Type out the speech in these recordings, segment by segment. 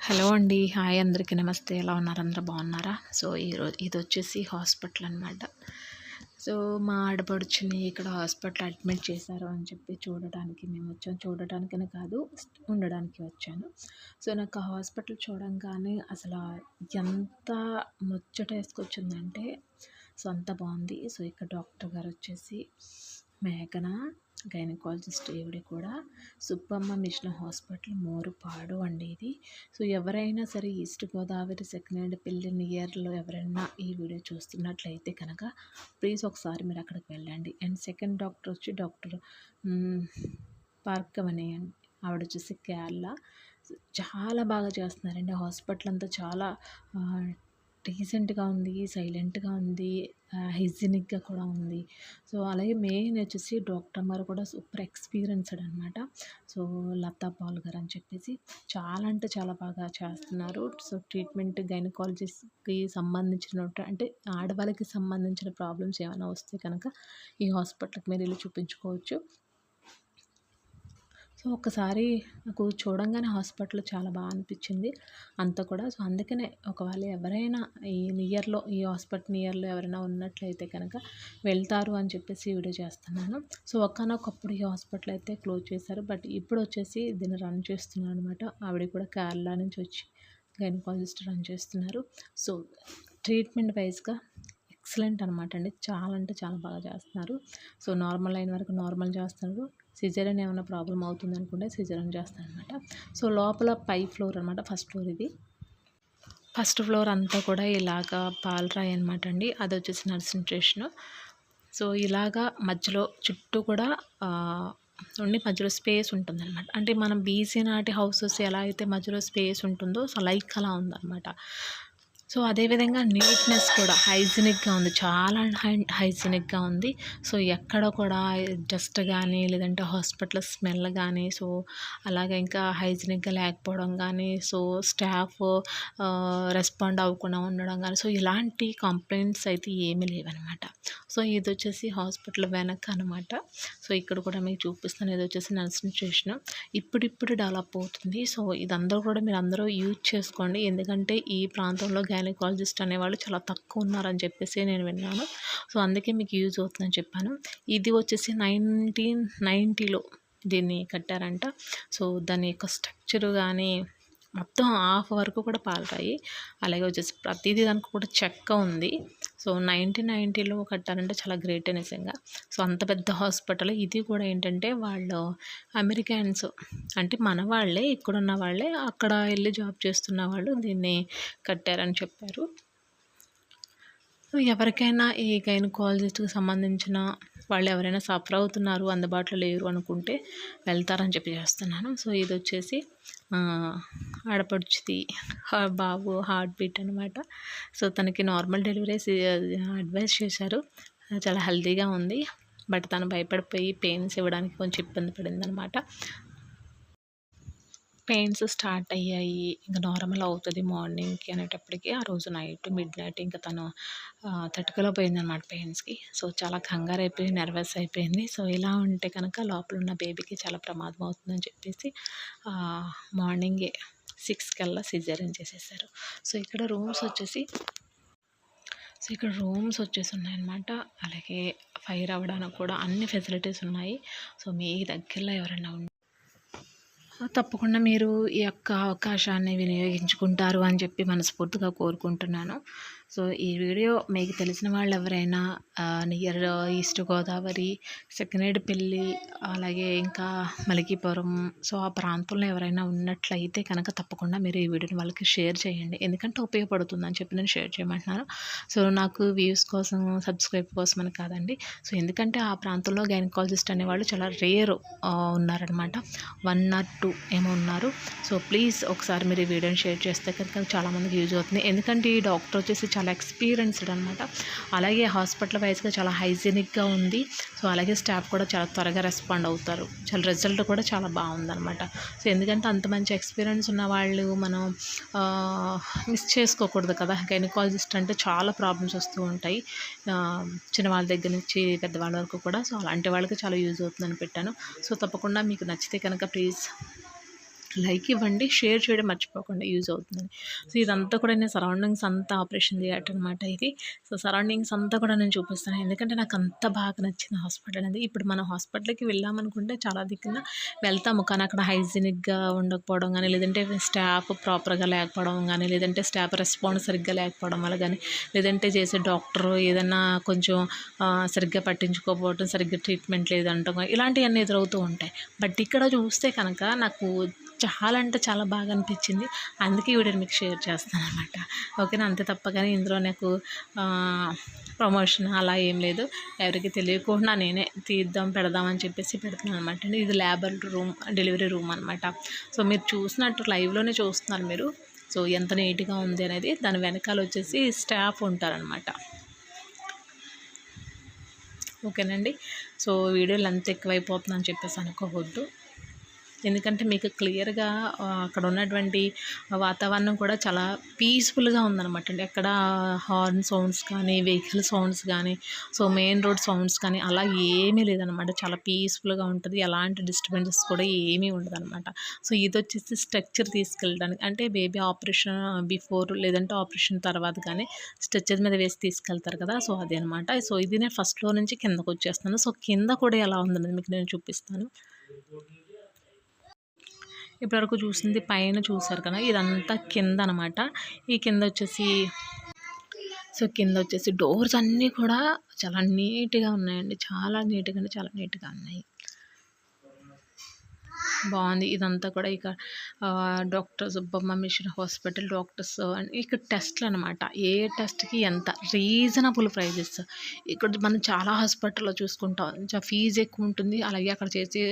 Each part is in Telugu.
హలో అండి. హాయ్ అందరికీ నమస్తే. ఎలా ఉన్నారు? అందరూ బాగున్నారా? సో, ఇదొచ్చేసి హాస్పిటల్ అనమాట. సో, మా ఆడపడుచుని ఇక్కడ హాస్పిటల్ అడ్మిట్ చేశారు అని చెప్పి చూడడానికి మేమొచ్చాం. చూడడానికని కాదు, ఉండడానికి వచ్చాను. సో, నాకు ఆ హాస్పిటల్ చూడంగానే ఎంత ముచ్చటేసుకొచ్చిందంటే, సో, అంత బాగుంది. సో, ఇక్కడ డాక్టర్ గారొచ్చేసి మేఘన గైనకాలజిస్ట్. ఈవిడ కూడా సుబ్బమ్మ మిషన్ హాస్పిటల్ మోరుపాడు అండి ఇది. సో, ఎవరైనా సరే ఈస్ట్ గోదావరి సెకండ్ పెళ్లి నియర్లో ఎవరైనా ఈ వీడియో చూస్తున్నట్లయితే కనుక ప్లీజ్ ఒకసారి మీరు అక్కడికి వెళ్ళండి. అండ్ సెకండ్ డాక్టర్ వచ్చి డాక్టర్ భార్గవని అండి. ఆవిడ వచ్చేసి కేరళ. చాలా బాగా చేస్తున్నారండి. హాస్పిటల్ అంతా చాలా డీసెంట్గా ఉంది, సైలెంట్గా ఉంది, హైజీనిక్గా కూడా ఉంది. సో, అలాగే మెయిన్ వచ్చేసి డాక్టర్ గారు కూడా సూపర్ ఎక్స్పీరియన్స్డ్ అనమాట. సో, లతా పాల్ గారు అని చెప్పేసి చాలా అంటే చాలా బాగా చేస్తున్నారు. సో, ట్రీట్మెంట్ గైనకాలజిస్ట్కి సంబంధించిన అంటే ఆడవాళ్ళకి సంబంధించిన ప్రాబ్లమ్స్ ఏమైనా వస్తే కనుక ఈ హాస్పిటల్కి మీరు వెళ్ళి చూపించుకోవచ్చు. సో, ఒక్కసారి నాకు చూడంగానే హాస్పిటల్ చాలా బాగా అనిపించింది అంతా కూడా. సో, అందుకనే ఒకవేళ ఎవరైనా ఈ హాస్పిటల్ నియర్లో ఎవరైనా ఉన్నట్లయితే కనుక వెళ్తారు అని చెప్పేసి వీడియో చేస్తున్నాను. సో, ఒకానొకప్పుడు ఈ హాస్పిటల్ అయితే క్లోజ్ చేశారు. బట్ ఇప్పుడు వచ్చేసి దీన్ని రన్ చేస్తున్నారు అనమాట. ఆవిడ కూడా కేరళ నుంచి వచ్చి గైనకాలజిస్ట్ రన్ చేస్తున్నారు. సో, ట్రీట్మెంట్ వైజ్గా ఎక్సలెంట్ అనమాట అండి. చాలా అంటే చాలా బాగా చేస్తున్నారు. సో, నార్మల్ అయిన వరకు నార్మల్ చేస్తున్నారు. సిజేరియన్ ఏమైనా ప్రాబ్లం అవుతుంది అనుకుంటే సిజేరియన్ చేస్తారనమాట. సో, లోపల పై ఫ్లోర్ అనమాట. ఫస్ట్ ఫ్లోర్ ఇది. ఫస్ట్ ఫ్లోర్ అంతా కూడా ఇలాగా పాలరాయి అనమాట అండి. అది వచ్చేసి నర్సింగ్ స్టేషను. సో, ఇలాగా మధ్యలో చుట్టూ కూడా ఉండి మధ్యలో స్పేస్ ఉంటుందన్నమాట. అంటే మనం బీసీ నాటి హౌసెస్ ఎలా అయితే మధ్యలో స్పేస్ ఉంటుందో సో లైక్ అలా ఉందన్నమాట. సో, అదేవిధంగా నీట్నెస్ కూడా హైజీనిక్గా ఉంది. చాలా హైజీనిక్గా ఉంది. సో, ఎక్కడ కూడా డస్ట్ కానీ లేదంటే హాస్పిటల్ స్మెల్ కానీ సో అలాగే ఇంకా హైజీనిక్గా లేకపోవడం కానీ సో స్టాఫ్ రెస్పాండ్ అవ్వకుండా ఉండడం కానీ సో ఇలాంటి కంప్లైంట్స్ అయితే ఏమీ లేవన్నమాట. సో, ఇది వచ్చేసి హాస్పిటల్ వెనక అనమాట. సో, ఇక్కడ కూడా మీకు చూపిస్తాను. ఇది వచ్చేసి నర్సింగ్ స్టేషన్. ఇప్పుడిప్పుడు డెవలప్ అవుతుంది. సో, ఇదందరూ కూడా మీరు అందరూ యూజ్ చేసుకోండి. ఎందుకంటే ఈ ప్రాంతంలో గైనకాలజిస్ట్ అనేవాళ్ళు చాలా తక్కువ ఉన్నారని చెప్పేసి నేను విన్నాను. సో, అందుకే మీకు యూజ్ అవుతుందని చెప్పాను. ఇది వచ్చేసి 1990లో దీన్ని కట్టారంట. సో, దాని యొక్క స్ట్రక్చర్ కానీ మొత్తం హాఫ్ వరకు కూడా పాలరాయి. అలాగే వచ్చేసి ప్రతిదీ దానికి కూడా చెక్క ఉంది. సో, 1990లో కట్టారంటే చాలా గ్రేట్ నిజంగా. సో, అంత పెద్ద హాస్పిటల్. ఇది కూడా ఏంటంటే వాళ్ళు అమెరికన్స్ అంటే మన వాళ్ళే, ఇక్కడున్న వాళ్ళే అక్కడ వెళ్ళి జాబ్ చేస్తున్న వాళ్ళు దీన్ని కట్టారని చెప్పారు. సో, ఎవరికైనా ఈ గైనకాలజిస్ట్కి సంబంధించిన వాళ్ళు ఎవరైనా సఫర్ అవుతున్నారు, అందుబాటులో లేరు అనుకుంటే వెళ్తారని చెప్పి చేస్తున్నాను. సో, ఇది వచ్చేసి ఆడపడుచుది బాబు హార్ట్ బీట్ అనమాట. సో, తనకి నార్మల్ డెలివరీస్ అడ్వైస్ చేశారు. చాలా హెల్తీగా ఉంది. బట్ తను భయపడిపోయి పెయిన్స్ ఇవ్వడానికి కొంచెం ఇబ్బంది పడింది అనమాట. పెయిన్స్ స్టార్ట్ అయ్యాయి. ఇంక నార్మల్ అవుతుంది మార్నింగ్‌కి అనేటప్పటికి ఆ రోజు నైట్ మిడ్‌నైట్ ఇంక తను తట్టుకోలేకపోయిందనమాట పెయిన్స్‌కి. సో, చాలా కంగారైపోయి నెర్వస్ అయిపోయింది. సో, ఇలా ఉంటే కనుక లోపల ఉన్న బేబీకి చాలా ప్రమాదం అవుతుందని చెప్పేసి మార్నింగే 6 కల్లా సిజేరియన్ చేసేసారు. సో, ఇక్కడ రూమ్స్ వచ్చేసి ఉన్నాయన్నమాట. అలాగే ఫైర్ అవ్వడానికి కూడా అన్ని ఫెసిలిటీస్ ఉన్నాయి. సో, మీ దగ్గరలో ఎవరైనా తప్పకుండా మీరు ఈ యొక్క అవకాశాన్ని వినియోగించుకుంటారు అని చెప్పి మనస్ఫూర్తిగా కోరుకుంటున్నాను. సో, ఈ వీడియో మీకు తెలిసిన వాళ్ళు ఎవరైనా నియర్ ఈస్ట్ గోదావరి, సెకినేటిపల్లి అలాగే ఇంకా మలికీపురం సో ఆ ప్రాంతంలో ఎవరైనా ఉన్నట్లయితే కనుక తప్పకుండా మీరు ఈ వీడియోని వాళ్ళకి షేర్ చేయండి. ఎందుకంటే ఉపయోగపడుతుందని చెప్పి నేను షేర్ చేయమంటున్నాను. సో, నాకు వ్యూస్ కోసం సబ్స్క్రైబ్ కోసం అని కాదండి. సో, ఎందుకంటే ఆ ప్రాంతంలో గైనకాలజిస్ట్ అనేవాళ్ళు చాలా రేర్ ఉన్నారనమాట. 1 or 2 ఏమో ఉన్నారు. సో, ప్లీజ్ ఒకసారి మీరు ఈ వీడియోని షేర్ చేస్తే కనుక చాలామందికి యూజ్ అవుతుంది. ఎందుకంటే ఈ డాక్టర్ వచ్చేసి చాలా ఎక్స్పీరియన్స్డ్ అనమాట. అలాగే హాస్పిటల్ వైజ్గా చాలా హైజీనిక్గా ఉంది. సో, అలాగే స్టాఫ్ కూడా చాలా త్వరగా రెస్పాండ్ అవుతారు. చాలా రిజల్ట్ కూడా చాలా బాగుందనమాట. సో, ఎందుకంటే అంత మంచి ఎక్స్పీరియన్స్ ఉన్న వాళ్ళు మనం మిస్ చేసుకోకూడదు కదా. గైనకాలజిస్ట్ అంటే చాలా ప్రాబ్లమ్స్ వస్తూ ఉంటాయి, చిన్నవాళ్ళ దగ్గర నుంచి పెద్దవాళ్ళ వరకు కూడా. సో, అలాంటి వాళ్ళకి చాలా యూజ్ అవుతుందని పెట్టాను. సో, తప్పకుండా మీకు నచ్చితే కనుక ప్లీజ్ లైక్ ఇవ్వండి, షేర్ చేయడం మర్చిపోకండి, యూజ్ అవుతుందని. సో ఇదంతా కూడా నేను సరౌండింగ్స్ అంతా ఆపరేషన్ థియేటర్ అనమాట ఇది. సో సరౌండింగ్స్ అంతా కూడా నేను చూపిస్తాను, ఎందుకంటే నాకు అంత బాగా నచ్చింది హాస్పిటల్ అనేది. ఇప్పుడు మనం హాస్పిటల్కి వెళ్ళామనుకుంటే చాలా దిక్కున వెళ్తాము, కానీ అక్కడ హైజీనిక్గా ఉండకపోవడం కానీ, లేదంటే స్టాఫ్ ప్రాపర్గా లేకపోవడం కానీ, లేదంటే స్టాఫ్ రెస్పాన్స్ సరిగ్గా లేకపోవడం వల్ల కానీ, లేదంటే చేసే డాక్టర్ ఏదన్నా కొంచెం సరిగ్గా పట్టించుకోకపోవడం, సరిగ్గా ట్రీట్మెంట్ లేదంటాం, ఇలాంటివన్నీ ఎదురవుతూ ఉంటాయి. బట్ ఇక్కడ చూస్తే కనుక నాకు చాలా అంటే చాలా బాగా అనిపించింది, అందుకే ఈ వీడియోని మీకు షేర్ చేస్తాను అనమాట. ఓకేనా, అంతే తప్ప కానీ ఇందులో నాకు ప్రమోషన్ అలా ఏం లేదు, ఎవరికి తెలియకుండా నేనే తీద్దాం పెడదాం అని చెప్పేసి పెడుతున్నాను అనమాట. ఇది లేబర్ రూమ్, డెలివరీ రూమ్ అనమాట. సో మీరు చూసినట్టు లైవ్లోనే చూస్తున్నారు మీరు. సో ఎంత నీట్గా ఉంది అనేది. దాని వెనకాల వచ్చేసి స్టాఫ్ ఉంటారనమాట. ఓకేనండి. సో వీడియో లెంత్ ఎక్కువైపోతుందని చెప్పేసి అనుకోవద్దు, ఎందుకంటే మీకు క్లియర్గా అక్కడ ఉన్నటువంటి వాతావరణం కూడా చాలా పీస్ఫుల్గా ఉందన్నమాట అండి. ఎక్కడ హార్న్ సౌండ్స్ కానీ, వెహికల్ సౌండ్స్ కానీ, సో మెయిన్ రోడ్ సౌండ్స్ కానీ అలా ఏమీ లేదనమాట. చాలా పీస్ఫుల్గా ఉంటుంది, ఎలాంటి డిస్టర్బెన్సెస్ కూడా ఏమీ ఉండదన్నమాట. సో ఇది వచ్చేసి స్ట్రక్చర్ తీసుకెళ్ళడానికి, అంటే బేబీ ఆపరేషన్ బిఫోర్ లేదంటే ఆపరేషన్ తర్వాత కానీ స్ట్రెచ్చర్ మీద వేసి తీసుకెళ్తారు కదా, సో అదే అనమాట. సో ఇది నేను ఫస్ట్ ఫ్లోర్ నుంచి కిందకు వచ్చేస్తాను. సో కింద కూడా ఎలా ఉందన్నది మీకు నేను చూపిస్తాను. ఇప్పటివరకు చూసింది పైన చూసారు కదా, ఇదంతా కింద అనమాట. ఈ కింద వచ్చేసి కింద వచ్చేసి డోర్స్ అన్నీ కూడా చాలా నీట్గా ఉన్నాయండి, చాలా నీట్గా అంటే చాలా నీట్గా ఉన్నాయి. బాగుంది. ఇదంతా కూడా ఇక doctor Subbamma mission hospital doctors ఇక్కడ టెస్ట్లు అనమాట. ఏ టెస్ట్కి ఎంత రీజనబుల్ ప్రైజెస్. ఇక్కడ మనం చాలా హాస్పిటల్లో చూసుకుంటాం ఫీజు ఎక్కువ ఉంటుంది, అలాగే అక్కడ చేసే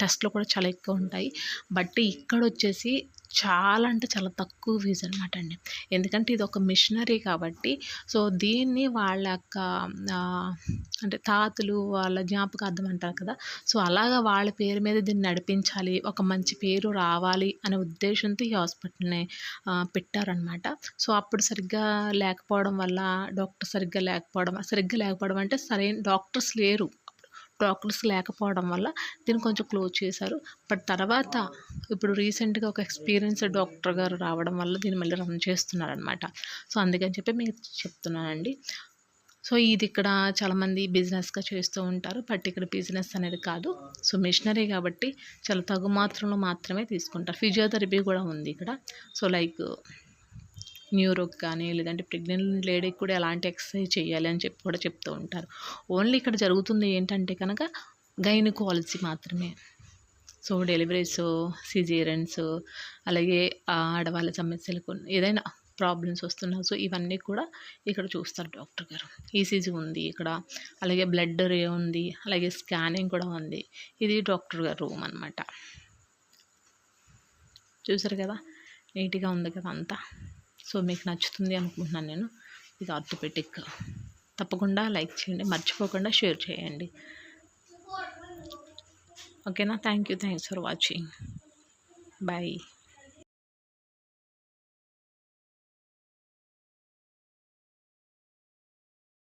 టెస్ట్లు కూడా చాలా ఎక్కువ ఉంటాయి. బట్ ఇక్కడ వచ్చేసి చాలా అంటే చాలా తక్కువ ఫీజు అనమాట అండి, ఎందుకంటే ఇది ఒక మిషనరీ కాబట్టి. సో దీన్ని వాళ్ళ యొక్క అంటే తాతలు వాళ్ళ జ్ఞాపకార్థం అంటారు కదా, సో అలాగా వాళ్ళ పేరు మీద దీన్ని నడిపించాలి, ఒక మంచి పేరు రావాలి అనే ఉద్దేశంతో ఈ హాస్పిటల్ని పెట్టారనమాట. సో అప్పుడు సరిగ్గా లేకపోవడం వల్ల, డాక్టర్ సరిగ్గా లేకపోవడం అంటే సరైన డాక్టర్స్ లేరు, డాక్టర్స్ లేకపోవడం వల్ల దీన్ని కొంచెం క్లోజ్ చేశారు. బట్ తర్వాత ఇప్పుడు రీసెంట్గా ఒక ఎక్స్పీరియన్స్డ్ డాక్టర్ గారు రావడం వల్ల దీన్ని మళ్ళీ రన్ చేస్తున్నారనమాట. సో అందుకని చెప్పి మీకు చెప్తున్నానండి. సో ఇది ఇక్కడ చాలామంది బిజినెస్గా చేస్తూ ఉంటారు, బట్ ఇక్కడ బిజినెస్ అనేది కాదు. సో మిషనరీ కాబట్టి చాలా తగు మాత్రంలో మాత్రమే తీసుకుంటారు. ఫిజియోథెరపీ కూడా ఉంది ఇక్కడ. సో లైక్ న్యూరోకి కానీ, లేదంటే ప్రెగ్నెంట్ లేడీకి కూడా ఎలాంటి ఎక్సర్సైజ్ చేయాలి అని చెప్పి కూడా చెప్తూ ఉంటారు. ఓన్లీ ఇక్కడ జరుగుతుంది ఏంటంటే కనుక గైనకాలజీ మాత్రమే. సో డెలివరీస్, సిజేరియన్స్, అలాగే ఆడవాళ్ళ సమస్యలకు ఏదైనా ప్రాబ్లమ్స్ వస్తున్నా, సో ఇవన్నీ కూడా ఇక్కడ చూస్తారు డాక్టర్ గారు. ఈసీజీ ఉంది ఇక్కడ, అలాగే బ్లడ్ రే ఉంది, అలాగే స్కానింగ్ కూడా ఉంది. ఇది డాక్టర్ గారు రూమ్ అనమాట. చూసారు కదా, నీట్గా ఉంది కదా అంతా. సో మీకు నచ్చుతుంది అనుకుంటున్నాను నేను. ఇది ఆర్థోపెడిక్. తప్పకుండా లైక్ చేయండి, మర్చిపోకుండా షేర్ చేయండి. ఓకేనా, థ్యాంక్స్ ఫర్ వాచింగ్. బాయ్.